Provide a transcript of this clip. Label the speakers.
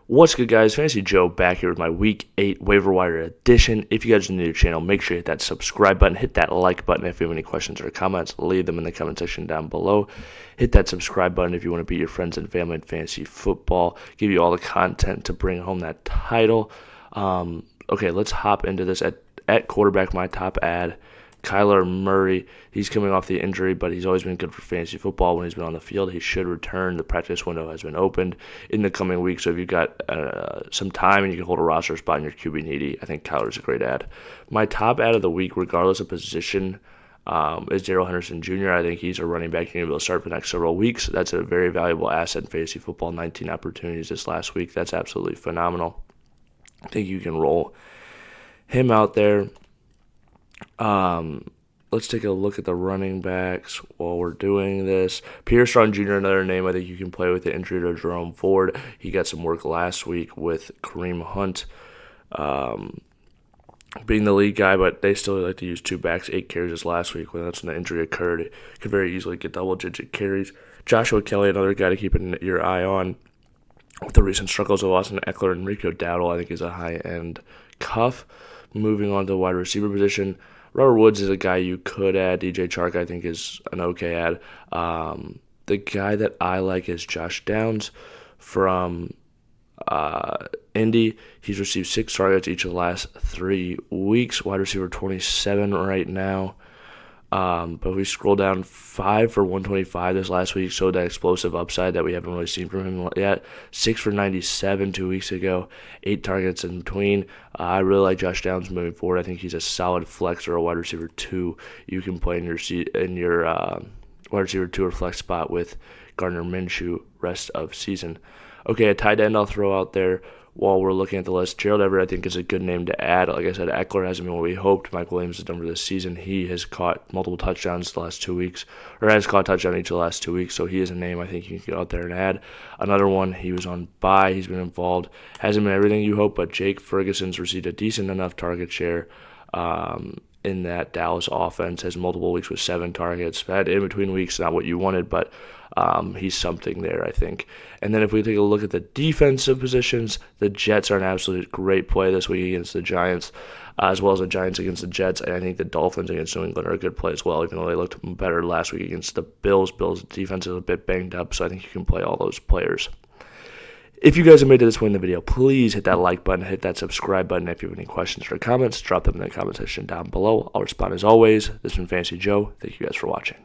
Speaker 1: What's good, guys? Fantasy Joe back here with my Week 8 Waiver Wire edition. If you guys are new to the channel, make sure you hit that subscribe button, hit that like button. If you have any questions or comments, leave them in the comment section down below. Hit that subscribe button if you want to beat your friends and family in fantasy football. Give you all the content to bring home that title. Okay, let's hop into this. At quarterback, my top ad, Kyler Murray. He's coming off the injury, but he's always been good for fantasy football when he's been on the field. He should return. The practice window has been opened in the coming weeks, so if you've got some time and you can hold a roster spot in your QB needy, I think Kyler's a great ad. My top ad of the week, regardless of position, is Darrell Henderson Jr. I think he's a running back you're going to be able to start for the next several weeks. That's a very valuable asset in fantasy football. 19 opportunities this last week. That's absolutely phenomenal. I think you can roll him out there. Let's take a look at the running backs while we're doing this. Pierre Strong Jr., another name I think you can play with the injury to Jerome Ford. He got some work last week with Kareem Hunt being the lead guy, but they still like to use two backs, 8 carries this last week. When that's when the injury occurred, it could very easily get double-digit carries. Joshua Kelly, another guy to keep your eye on. With the recent struggles of Austin Eckler and Rico Dowdle, I think is a high-end cuff. Moving on to the wide receiver position, Robert Woods is a guy you could add. DJ Chark, I think, is an okay ad. The guy that I like is Josh Downs from Indy. He's received 6 targets each of the last 3 weeks. Wide receiver 27 right now. But we scroll down, 5 for 125 this last week, showed that explosive upside that we haven't really seen from him yet. 6 for 97 2 weeks ago, 8 targets in between. I really like Josh Downs moving forward. I think he's a solid flex or a wide receiver 2 you can play in your wide receiver 2 or flex spot with Gardner Minshew rest of season. Okay, a tight end I'll throw out there while we're looking at the list. Gerald Everett, I think, is a good name to add. Like I said, Eckler hasn't been what we hoped. Mike Williams has done for this season. He has caught multiple touchdowns the last 2 weeks, or has caught a touchdown each of the last 2 weeks, so he is a name I think you can get out there and add. Another one, he was on bye. He's been involved. Hasn't been everything you hope, but Jake Ferguson's received a decent enough target share in that Dallas offense. Has multiple weeks with 7 targets. Had in between weeks, not what you wanted, but he's something there, I think. And then if we take a look at the defensive positions, the Jets are an absolute great play this week against the Giants, as well as the Giants against the Jets. And I think the Dolphins against New England are a good play as well, even though they looked better last week against the Bills. Bills' defense is a bit banged up, so I think you can play all those players. If you guys have made it this way in the video, please hit that like button, hit that subscribe button. If you have any questions or comments, drop them in the comment section down below. I'll respond as always. This has been Fantasy Joe. Thank you guys for watching.